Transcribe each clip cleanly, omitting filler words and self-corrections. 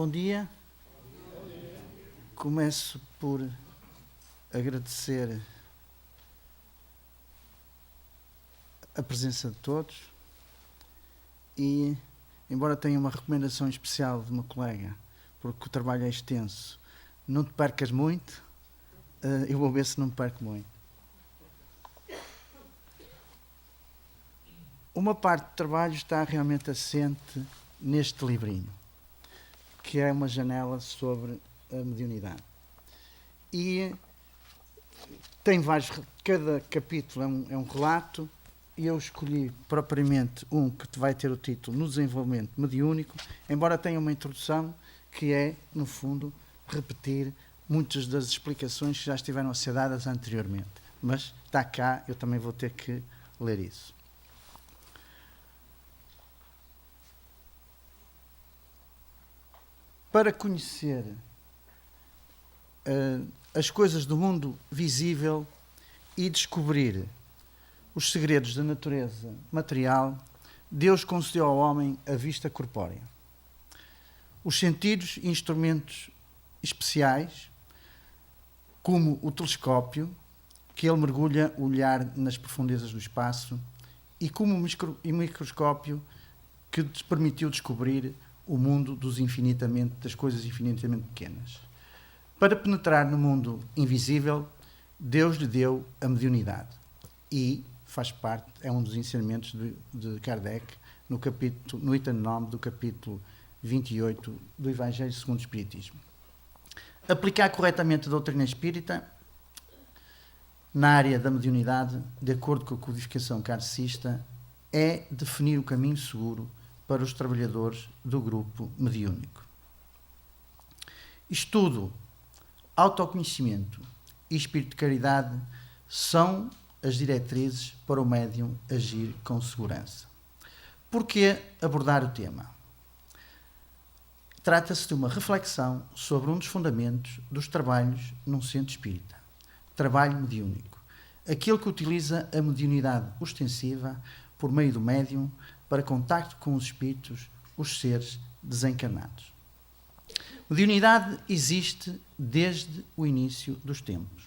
bom dia. Começo por agradecer a presença de todos e, embora tenha uma recomendação especial de uma colega, porque o trabalho é extenso, não te percas muito, eu vou ver se não me perco muito. Uma parte do trabalho está realmente assente neste livrinho, que é uma janela sobre a mediunidade. E tem vários, cada capítulo é um relato, e eu escolhi propriamente um que vai ter o título No Desenvolvimento Mediúnico, embora tenha uma introdução que é, no fundo, repetir muitas das explicações que já estiveram a ser dadas anteriormente. Mas está cá, eu também vou ter que ler isso. Para conhecer as coisas do mundo visível e descobrir os segredos da natureza material, Deus concedeu ao homem a vista corpórea. Os sentidos e instrumentos especiais, como o telescópio, que ele mergulha o olhar nas profundezas do espaço, e como o microscópio, que lhes permitiu descobrir o mundo das coisas infinitamente pequenas. Para penetrar no mundo invisível, Deus lhe deu a mediunidade. E faz parte, é um dos ensinamentos de Kardec, no item 9 do capítulo 28 do Evangelho segundo o Espiritismo. Aplicar corretamente a doutrina espírita na área da mediunidade, de acordo com a codificação kardecista, é definir o caminho seguro para os trabalhadores do grupo mediúnico. Estudo, autoconhecimento e espírito de caridade são as diretrizes para o médium agir com segurança. Por que abordar o tema? Trata-se de uma reflexão sobre um dos fundamentos dos trabalhos num centro espírita. Trabalho mediúnico. Aquele que utiliza a mediunidade ostensiva por meio do médium para contacto com os espíritos, os seres desencarnados. Mediunidade existe desde o início dos tempos.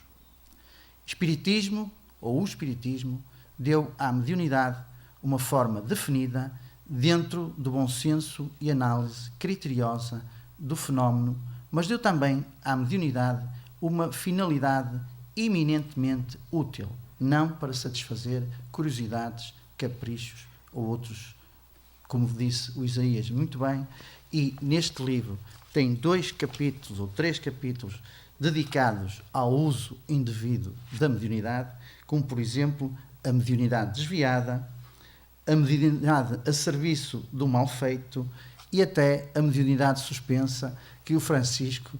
Espiritismo, ou o Espiritismo, deu à mediunidade uma forma definida dentro do bom senso e análise criteriosa do fenómeno, mas deu também à mediunidade uma finalidade eminentemente útil, não para satisfazer curiosidades, caprichos ou outros, como disse o Isaías muito bem, e neste livro tem 2 capítulos ou 3 capítulos dedicados ao uso indevido da mediunidade, como por exemplo a mediunidade desviada, a mediunidade a serviço do mal feito e até a mediunidade suspensa, que o Francisco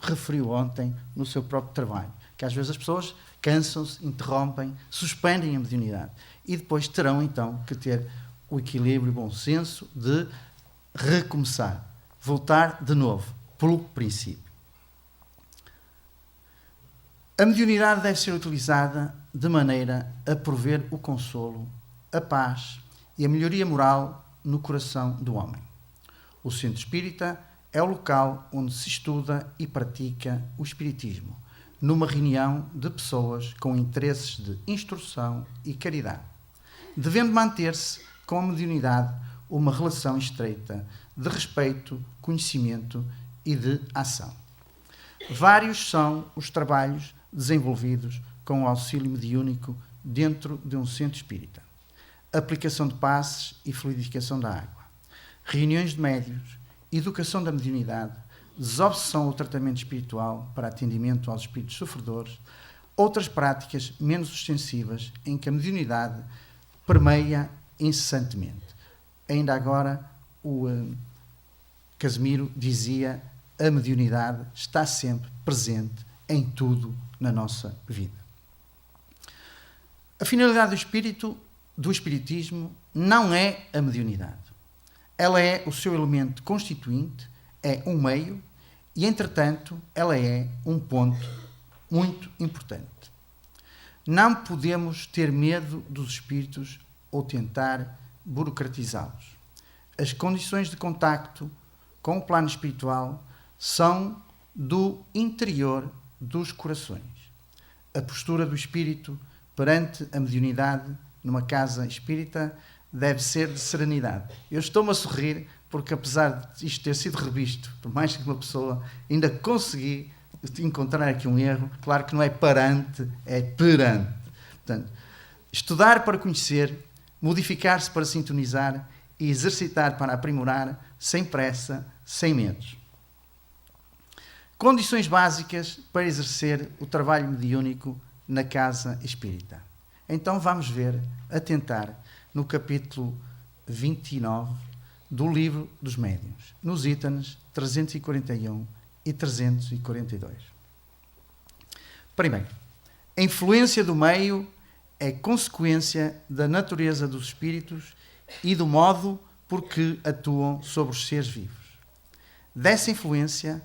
referiu ontem no seu próprio trabalho, que às vezes as pessoas cansam-se, interrompem, suspendem a mediunidade e depois terão então que ter o equilíbrio e o bom senso de recomeçar, voltar de novo, pelo princípio. A mediunidade deve ser utilizada de maneira a prover o consolo, a paz e a melhoria moral no coração do homem. O centro espírita é o local onde se estuda e pratica o espiritismo, numa reunião de pessoas com interesses de instrução e caridade, devendo manter-se com a mediunidade uma relação estreita de respeito, conhecimento e de ação. Vários são os trabalhos desenvolvidos com o auxílio mediúnico dentro de um centro espírita. Aplicação de passes e fluidificação da água, reuniões de médiuns, educação da mediunidade, desobsessão ou tratamento espiritual para atendimento aos espíritos sofredores, outras práticas menos ostensivas em que a mediunidade permeia incessantemente. Ainda agora, o Casimiro dizia: a mediunidade está sempre presente em tudo na nossa vida. A finalidade do espiritismo não é a mediunidade. Ela é o seu elemento constituinte, é um meio e, entretanto, ela é um ponto muito importante. Não podemos ter medo dos espíritos ou tentar burocratizá-los. As condições de contacto com o plano espiritual são do interior dos corações. A postura do espírito perante a mediunidade numa casa espírita deve ser de serenidade. Eu estou-me a sorrir porque, apesar de isto ter sido revisto por mais que uma pessoa, ainda consegui encontrar aqui um erro. Claro que não é parante, é perante. Portanto, estudar para conhecer, modificar-se para sintonizar e exercitar para aprimorar, sem pressa, sem medos. Condições básicas para exercer o trabalho mediúnico na casa espírita. Então vamos ver, atentar, no capítulo 29 do Livro dos Médiuns, nos itens 341 e 342. Primeiro, a influência do meio é consequência da natureza dos espíritos e do modo por que atuam sobre os seres vivos. Dessa influência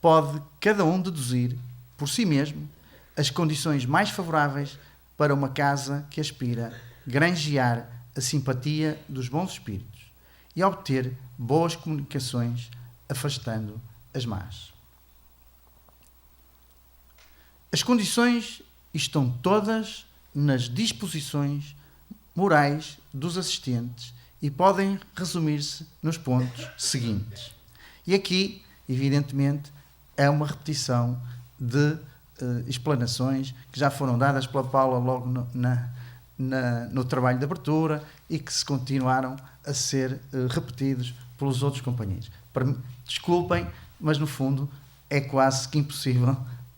pode cada um deduzir, por si mesmo, as condições mais favoráveis para uma casa que aspira granjear a simpatia dos bons espíritos e obter boas comunicações, afastando as más. As condições estão todas nas disposições morais dos assistentes e podem resumir-se nos pontos seguintes. E aqui, evidentemente, é uma repetição de explanações que já foram dadas pela Paula logo no trabalho de abertura e que se continuaram a ser repetidos pelos outros companheiros. Desculpem, mas no fundo é quase que impossível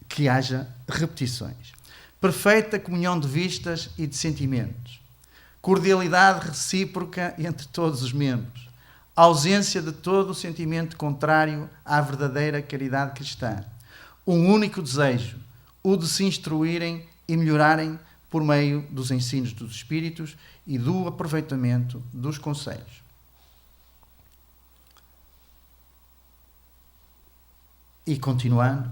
que haja repetições. Perfeita comunhão de vistas e de sentimentos. Cordialidade recíproca entre todos os membros. Ausência de todo o sentimento contrário à verdadeira caridade cristã. Um único desejo, o de se instruírem e melhorarem por meio dos ensinos dos espíritos e do aproveitamento dos conselhos. E continuando,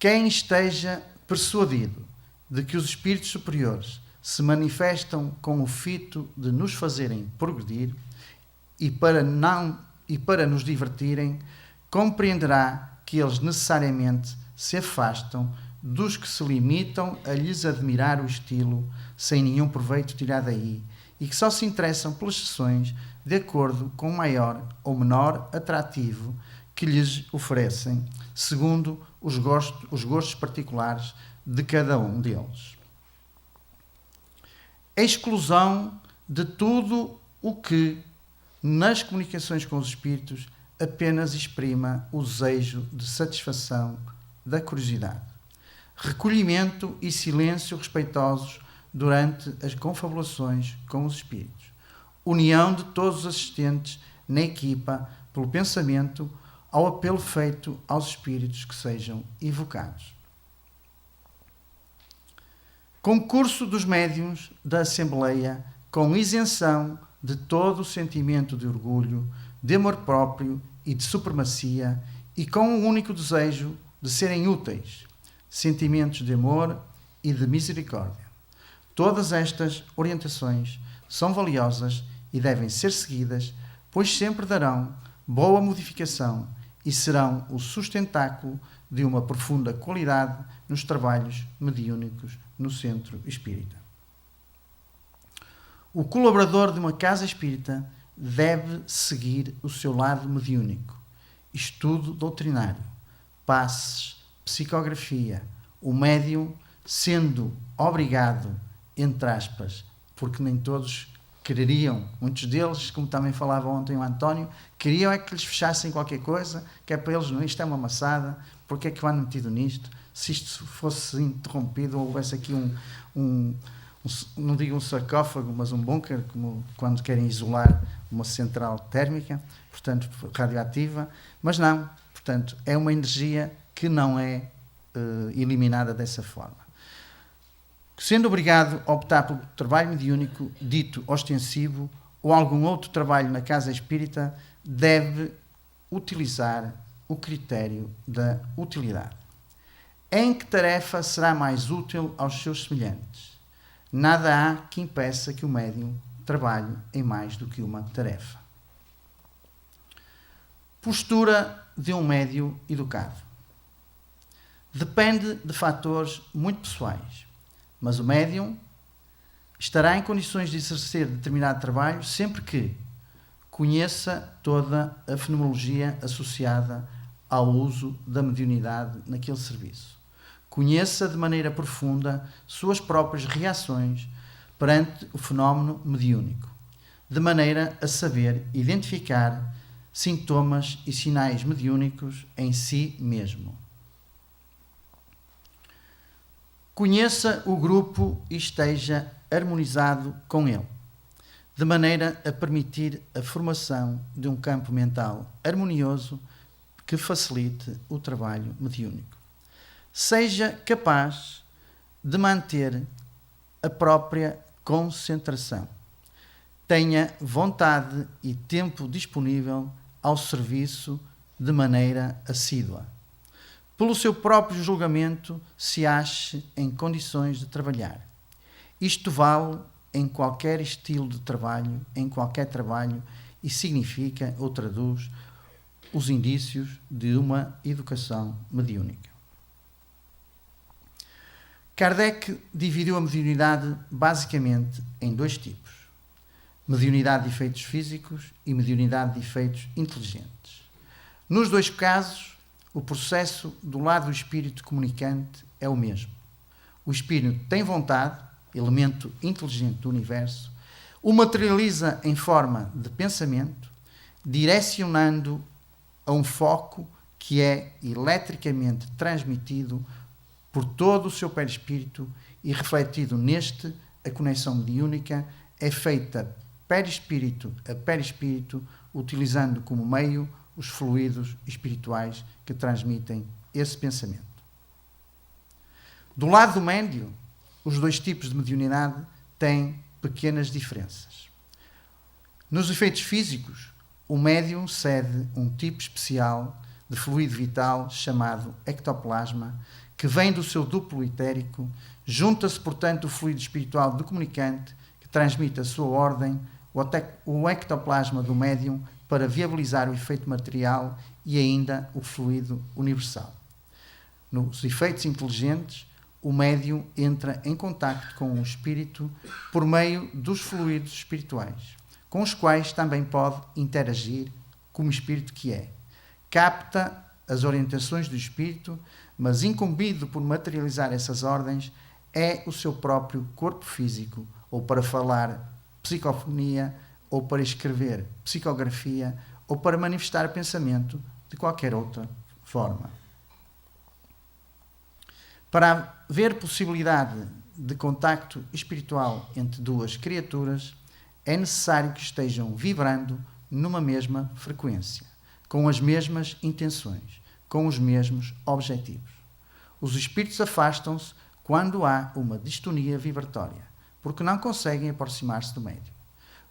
quem esteja persuadido de que os espíritos superiores se manifestam com o fito de nos fazerem progredir e para nos divertirem, compreenderá que eles necessariamente se afastam dos que se limitam a lhes admirar o estilo sem nenhum proveito tirado daí e que só se interessam pelas sessões de acordo com o maior ou menor atrativo que lhes oferecem, segundo os gostos particulares de cada um deles. A exclusão de tudo o que, nas comunicações com os espíritos, apenas exprima o desejo de satisfação da curiosidade. Recolhimento e silêncio respeitosos durante as confabulações com os espíritos. União de todos os assistentes na equipa pelo pensamento ao apelo feito aos espíritos que sejam evocados. Concurso dos médiuns da Assembleia com isenção de todo o sentimento de orgulho, de amor próprio e de supremacia e com o único desejo de serem úteis, sentimentos de amor e de misericórdia. Todas estas orientações são valiosas e devem ser seguidas, pois sempre darão boa modificação e serão o sustentáculo de uma profunda qualidade nos trabalhos mediúnicos no centro espírita. O colaborador de uma casa espírita deve seguir o seu lado mediúnico, estudo doutrinário, passes, psicografia, o médium sendo obrigado, entre aspas, porque nem todos queriam, muitos deles, como também falava ontem o António, queriam é que lhes fechassem qualquer coisa, que é para eles, não, isto é uma maçada, porque é que o han metido nisto? Se isto fosse interrompido ou houvesse aqui não digo um sarcófago, mas um bunker, como quando querem isolar uma central térmica, portanto, radioativa, mas não, portanto, é uma energia que não é eliminada dessa forma. Sendo obrigado a optar pelo trabalho mediúnico dito ostensivo ou algum outro trabalho na casa espírita, deve utilizar o critério da utilidade. Em que tarefa será mais útil aos seus semelhantes? Nada há que impeça que o médium trabalhe em mais do que uma tarefa. Postura de um médium educado. Depende de fatores muito pessoais, mas o médium estará em condições de exercer determinado trabalho sempre que conheça toda a fenomenologia associada ao uso da mediunidade naquele serviço. Conheça de maneira profunda suas próprias reações perante o fenómeno mediúnico, de maneira a saber identificar sintomas e sinais mediúnicos em si mesmo. Conheça o grupo e esteja harmonizado com ele, de maneira a permitir a formação de um campo mental harmonioso que facilite o trabalho mediúnico. Seja capaz de manter a própria concentração. Tenha vontade e tempo disponível ao serviço de maneira assídua. Pelo seu próprio julgamento, se ache em condições de trabalhar. Isto vale em qualquer estilo de trabalho, em qualquer trabalho, e significa ou traduz os indícios de uma educação mediúnica. Kardec dividiu a mediunidade basicamente em dois tipos: mediunidade de efeitos físicos e mediunidade de efeitos inteligentes. Nos dois casos, o processo do lado do espírito comunicante é o mesmo. O espírito tem vontade, elemento inteligente do universo, o materializa em forma de pensamento, direcionando a um foco que é eletricamente transmitido por todo o seu perispírito e refletido neste, a conexão mediúnica é feita perispírito a perispírito, utilizando como meio os fluidos espirituais que transmitem esse pensamento. Do lado do médium, os dois tipos de mediunidade têm pequenas diferenças. Nos efeitos físicos, o médium cede um tipo especial de fluido vital chamado ectoplasma, que vem do seu duplo etérico, junta-se, portanto, o fluido espiritual do comunicante, que transmite a sua ordem, o ectoplasma do médium, para viabilizar o efeito material e ainda o fluido universal. Nos efeitos inteligentes, o médium entra em contacto com o espírito por meio dos fluidos espirituais, com os quais também pode interagir como espírito que é. Capta as orientações do espírito, mas incumbido por materializar essas ordens é o seu próprio corpo físico, ou para falar psicofonia, ou para escrever psicografia, ou para manifestar pensamento de qualquer outra forma. Para haver possibilidade de contacto espiritual entre duas criaturas, é necessário que estejam vibrando numa mesma frequência, com as mesmas intenções, com os mesmos objetivos. Os espíritos afastam-se quando há uma distonia vibratória, porque não conseguem aproximar-se do médium.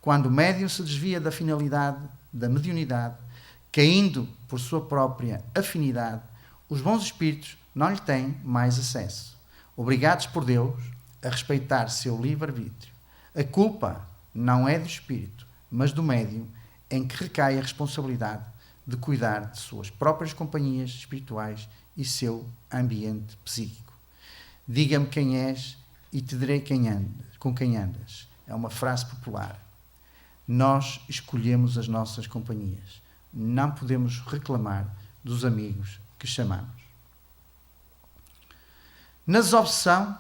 Quando o médium se desvia da finalidade da mediunidade, caindo por sua própria afinidade, os bons espíritos não lhe têm mais acesso, obrigados por Deus a respeitar seu livre-arbítrio. A culpa não é do espírito, mas do médium, em que recai a responsabilidade de cuidar de suas próprias companhias espirituais e seu ambiente psíquico. Diga-me quem és e te direi com quem andas. É uma frase popular. Nós escolhemos as nossas companhias. Não podemos reclamar dos amigos que chamamos. Na desobsessão,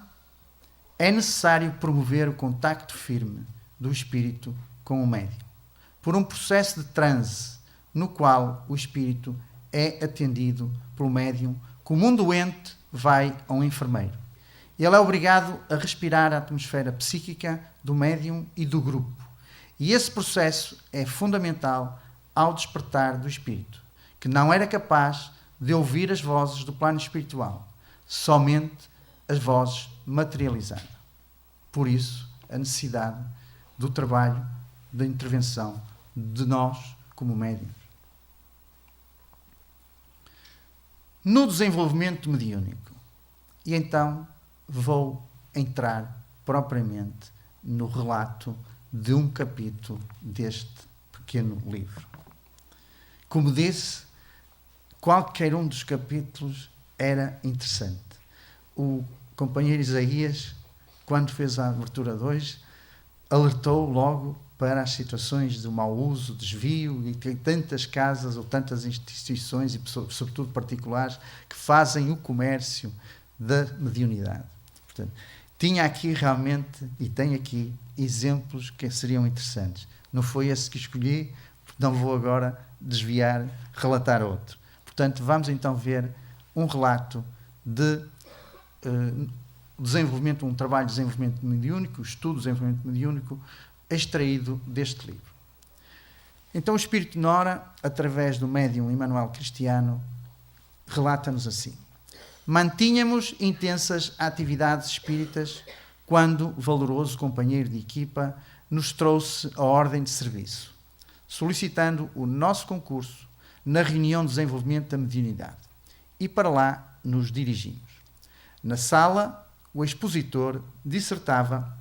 é necessário promover o contacto firme do espírito com o médium, por um processo de transe, no qual o espírito é atendido pelo médium como um doente vai a um enfermeiro. Ele é obrigado a respirar a atmosfera psíquica do médium e do grupo. E esse processo é fundamental ao despertar do espírito, que não era capaz de ouvir as vozes do plano espiritual, somente as vozes materializadas. Por isso, a necessidade do trabalho, da intervenção de nós como médiuns. No desenvolvimento mediúnico, e então vou entrar propriamente no relato de um capítulo deste pequeno livro. Como disse, qualquer um dos capítulos era interessante. O companheiro Isaías, quando fez a abertura de hoje, alertou logo para as situações de mau uso, desvio, e tem tantas casas ou tantas instituições, e sobretudo particulares, que fazem o comércio da mediunidade. Portanto, tinha aqui realmente, e tem aqui, exemplos que seriam interessantes. Não foi esse que escolhi, porque não vou agora desviar, relatar outro. Portanto, vamos então ver um relato de desenvolvimento, um trabalho de desenvolvimento mediúnico, estudo de desenvolvimento mediúnico, extraído deste livro. Então o Espírito de Nora, através do médium Emanuel Cristiano, relata-nos assim: mantínhamos intensas atividades espíritas quando o valoroso companheiro de equipa nos trouxe a ordem de serviço, solicitando o nosso concurso na reunião de desenvolvimento da mediunidade. E para lá nos dirigimos. Na sala, o expositor dissertava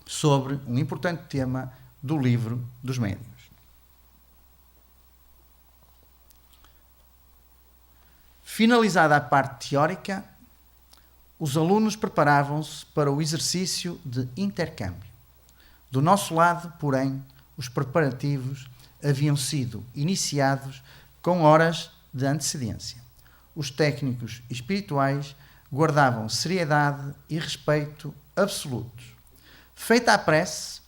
sobre um importante tema do livro dos médiuns. Finalizada a parte teórica, os alunos preparavam-se para o exercício de intercâmbio. Do nosso lado, porém, os preparativos haviam sido iniciados com horas de antecedência. Os técnicos espirituais guardavam seriedade e respeito absolutos. Feita a prece,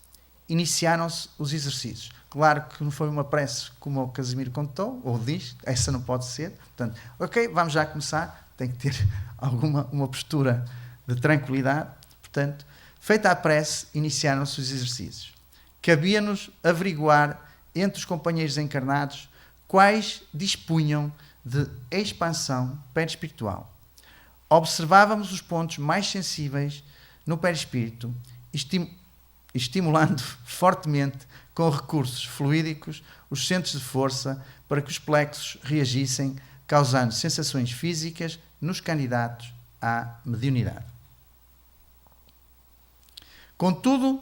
iniciaram-se os exercícios. Claro que não foi uma prece como o Casimiro contou, ou diz, essa não pode ser. Portanto, ok, vamos já começar, tem que ter uma postura de tranquilidade. Portanto, feita a prece, iniciaram-se os exercícios. Cabia-nos averiguar entre os companheiros encarnados quais dispunham de expansão perispiritual. Observávamos os pontos mais sensíveis no perispírito, estimulando fortemente com recursos fluídicos os centros de força para que os plexos reagissem, causando sensações físicas nos candidatos à mediunidade. Contudo,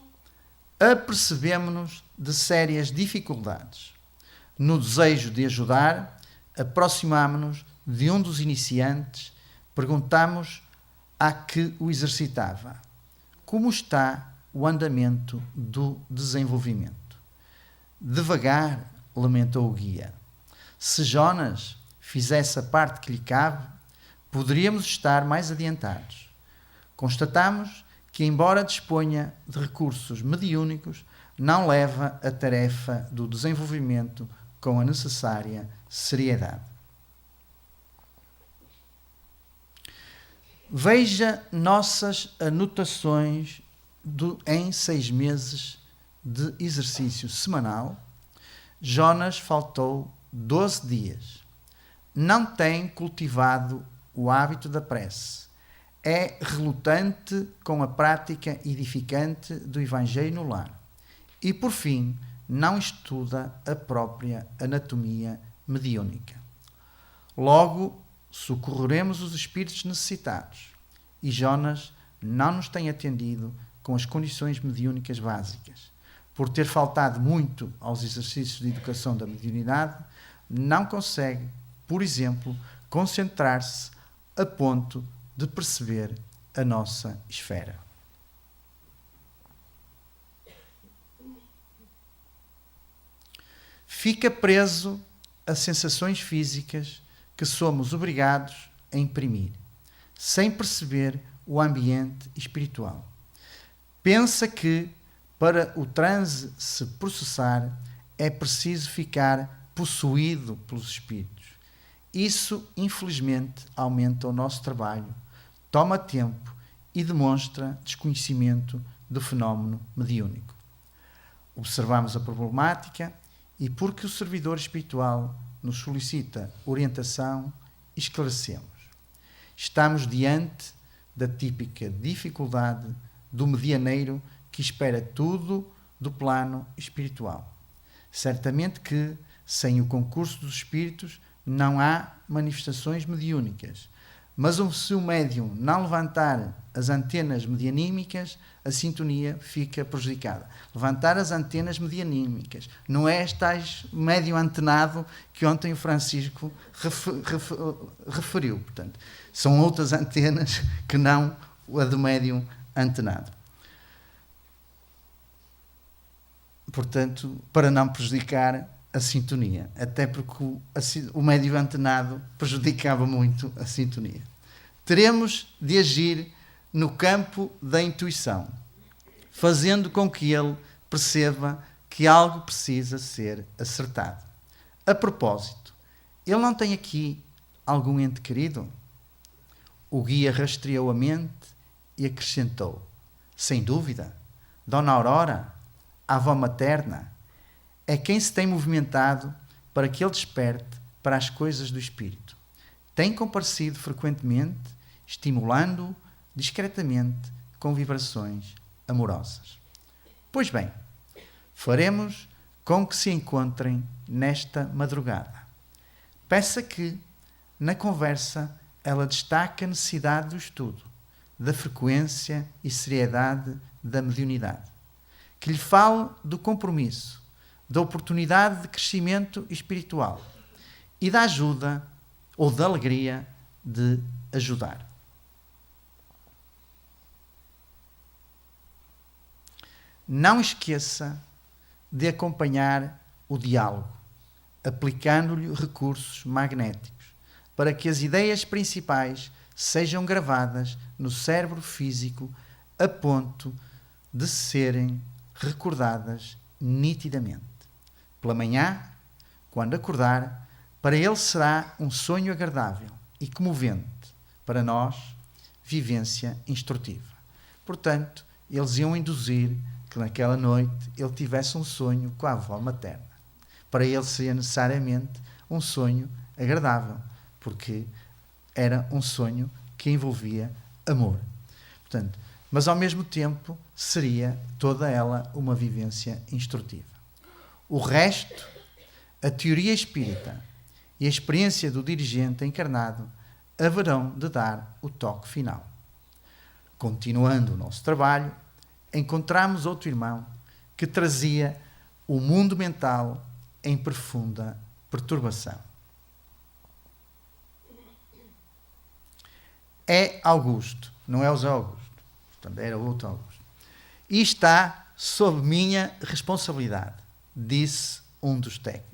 apercebemo-nos de sérias dificuldades. No desejo de ajudar, aproximámo-nos de um dos iniciantes, perguntamos a que o exercitava: como está o andamento do desenvolvimento? Devagar, lamentou o guia. Se Jonas fizesse a parte que lhe cabe, poderíamos estar mais adiantados. Constatamos que, embora disponha de recursos mediúnicos, não leva a tarefa do desenvolvimento com a necessária seriedade. Veja nossas anotações em 6 meses de exercício semanal. Jonas faltou 12 dias. Não tem cultivado o hábito da prece. É relutante com a prática edificante do Evangelho no lar. E, por fim, não estuda a própria anatomia mediúnica. Logo, socorreremos os espíritos necessitados. E Jonas não nos tem atendido com as condições mediúnicas básicas. Por ter faltado muito aos exercícios de educação da mediunidade, não consegue, por exemplo, concentrar-se a ponto de perceber a nossa esfera. Fica preso a sensações físicas que somos obrigados a imprimir, sem perceber o ambiente espiritual. Pensa que, para o transe se processar, é preciso ficar possuído pelos espíritos. Isso, infelizmente, aumenta o nosso trabalho, toma tempo e demonstra desconhecimento do fenómeno mediúnico. Observamos a problemática e, porque o servidor espiritual nos solicita orientação, esclarecemos. Estamos diante da típica dificuldade do medianeiro que espera tudo do plano espiritual. Certamente que, sem o concurso dos espíritos, não há manifestações mediúnicas, Mas se o médium não levantar as antenas medianímicas, a sintonia fica prejudicada. Levantar as antenas medianímicas não é este médium antenado que ontem o Francisco referiu. Portanto, são outras antenas que não a do médium antenado. Portanto, para não prejudicar a sintonia, até porque o médium antenado prejudicava muito a sintonia. Teremos de agir no campo da intuição, fazendo com que ele perceba que algo precisa ser acertado. A propósito, ele não tem aqui algum ente querido? O guia rastreou a mente e acrescentou: sem dúvida, Dona Aurora, a avó materna, é quem se tem movimentado para que ele desperte para as coisas do espírito. Tem comparecido frequentemente, estimulando-o discretamente com vibrações amorosas. Pois bem, faremos com que se encontrem nesta madrugada. Peça que, na conversa, ela destaque a necessidade do estudo, da frequência e seriedade da mediunidade. Que lhe fale do compromisso, da oportunidade de crescimento espiritual e da ajuda ou da alegria de ajudar. Não esqueça de acompanhar o diálogo, aplicando-lhe recursos magnéticos, para que as ideias principais sejam gravadas no cérebro físico a ponto de serem recordadas nitidamente. Pela manhã, quando acordar, para ele será um sonho agradável e comovente, para nós, vivência instrutiva. Portanto, eles iam induzir que naquela noite ele tivesse um sonho com a avó materna. Para ele seria necessariamente um sonho agradável, porque era um sonho que envolvia amor. Portanto, mas ao mesmo tempo seria toda ela uma vivência instrutiva. O resto, a teoria espírita e a experiência do dirigente encarnado haverão de dar o toque final. Continuando o nosso trabalho, encontramos outro irmão que trazia o mundo mental em profunda perturbação. É Augusto, não é o Zé Augusto. Portanto, era outro Augusto. E está sob minha responsabilidade, disse um dos técnicos.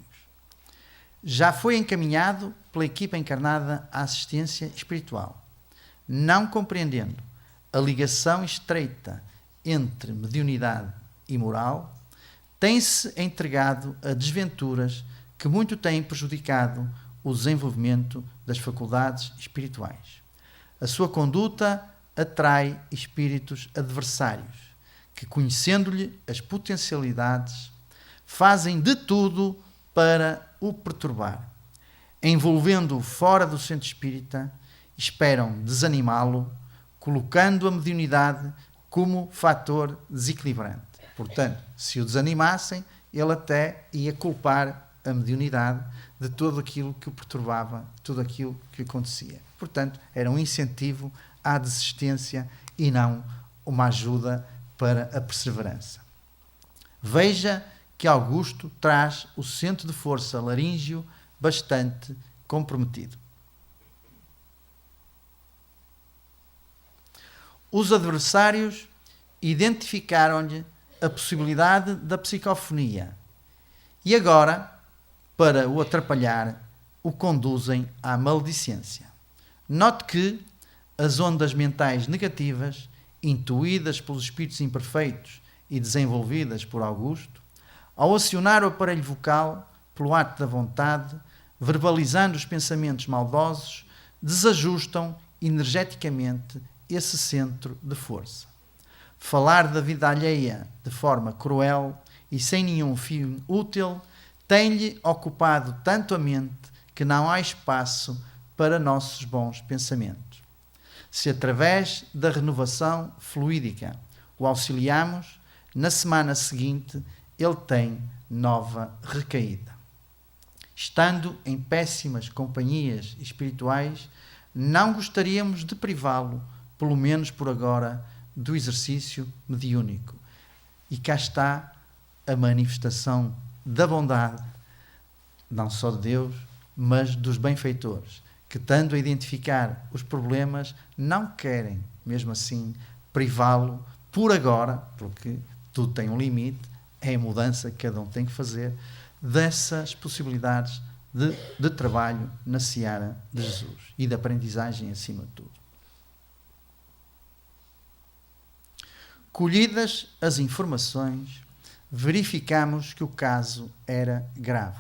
Já foi encaminhado pela equipa encarnada à assistência espiritual. Não compreendendo a ligação estreita entre mediunidade e moral, tem-se entregado a desventuras que muito têm prejudicado o desenvolvimento das faculdades espirituais. A sua conduta atrai espíritos adversários, que, conhecendo-lhe as potencialidades, fazem de tudo para o perturbar. Envolvendo-o fora do centro espírita, esperam desanimá-lo, colocando a mediunidade como fator desequilibrante. Portanto, se o desanimassem, ele até ia culpar a mediunidade de tudo aquilo que o perturbava, tudo aquilo que acontecia. Portanto, era um incentivo à desistência e não uma ajuda para a perseverança. Veja que Augusto traz o centro de força laríngeo bastante comprometido. Os adversários identificaram-lhe a possibilidade da psicofonia e agora, para o atrapalhar, o conduzem à maledicência. Note que as ondas mentais negativas, intuídas pelos espíritos imperfeitos e desenvolvidas por Augusto, ao acionar o aparelho vocal pelo ato da vontade, verbalizando os pensamentos maldosos, desajustam energeticamente esse centro de força. Falar da vida alheia de forma cruel e sem nenhum fim útil tem-lhe ocupado tanto a mente que não há espaço para nossos bons pensamentos. Se através da renovação fluídica o auxiliamos, na semana seguinte ele tem nova recaída. Estando em péssimas companhias espirituais, não gostaríamos de privá-lo, pelo menos por agora, do exercício mediúnico. E cá está a manifestação da bondade, não só de Deus, mas dos benfeitores, que, estando a identificar os problemas, não querem, mesmo assim, privá-lo por agora, porque tudo tem um limite, é a mudança que cada um tem que fazer, dessas possibilidades de trabalho na seara de Jesus e de aprendizagem acima de tudo. Colhidas as informações, verificamos que o caso era grave.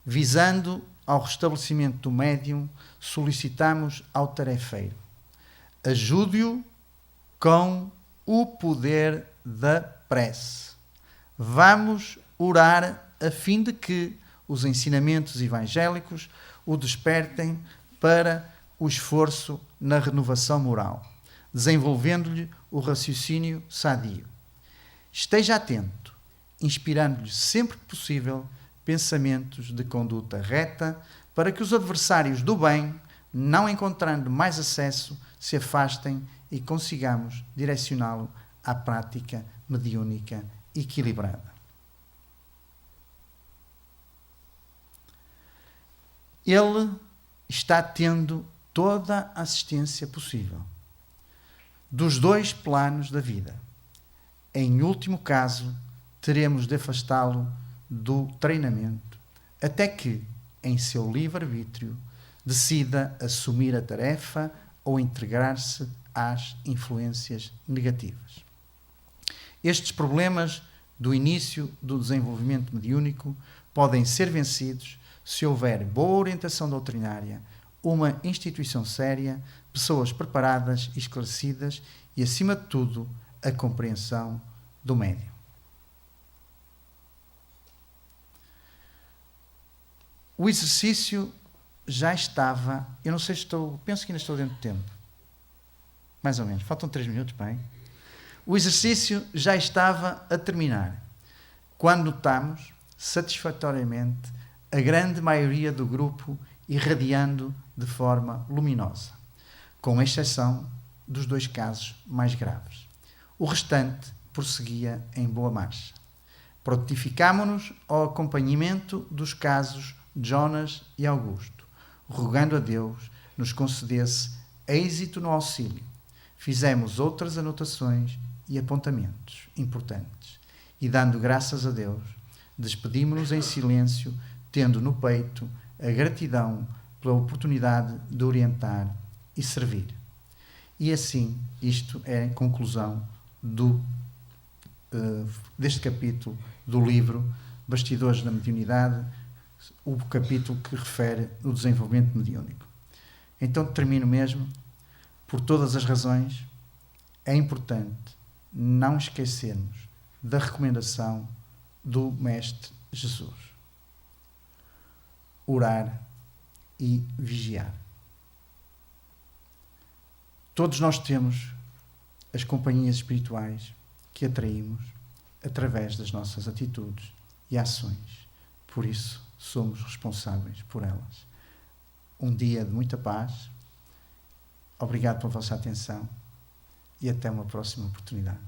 Visando ao restabelecimento do médium, solicitamos ao tarefeiro: ajude-o com o poder da prece. Vamos orar a fim de que os ensinamentos evangélicos o despertem para o esforço na renovação moral, desenvolvendo-lhe o raciocínio sadio. Esteja atento, inspirando-lhe sempre que possível pensamentos de conduta reta, para que os adversários do bem, não encontrando mais acesso, se afastem e consigamos direcioná-lo à prática mediúnica equilibrada. Ele está tendo toda a assistência possível dos dois planos da vida. Em último caso, teremos de afastá-lo do treinamento, até que, em seu livre-arbítrio, decida assumir a tarefa ou integrar-se às influências negativas. Estes problemas do início do desenvolvimento mediúnico podem ser vencidos se houver boa orientação doutrinária, uma instituição séria, pessoas preparadas e esclarecidas e, acima de tudo, a compreensão do médium. O exercício já estava, eu não sei se penso que ainda estou dentro do tempo. Mais ou menos, faltam 3 minutos, bem. O exercício já estava a terminar, quando notamos, satisfatoriamente, a grande maioria do grupo irradiando de forma luminosa, com exceção dos 2 casos mais graves. O restante prosseguia em boa marcha. Prontificámo-nos ao acompanhamento dos casos Jonas e Augusto, rogando a Deus nos concedesse êxito no auxílio. Fizemos outras anotações e apontamentos importantes e, dando graças a Deus, despedimos-nos em silêncio, tendo no peito a gratidão pela oportunidade de orientar e servir. E assim, isto é a conclusão deste capítulo do livro Bastidores da Mediunidade, o capítulo que refere o desenvolvimento mediúnico. Então termino mesmo, por todas as razões, é importante não esquecermos da recomendação do Mestre Jesus: orar e vigiar. Todos nós temos as companhias espirituais que atraímos através das nossas atitudes e ações. Por isso, somos responsáveis por elas. Um dia de muita paz. Obrigado pela vossa atenção e até uma próxima oportunidade.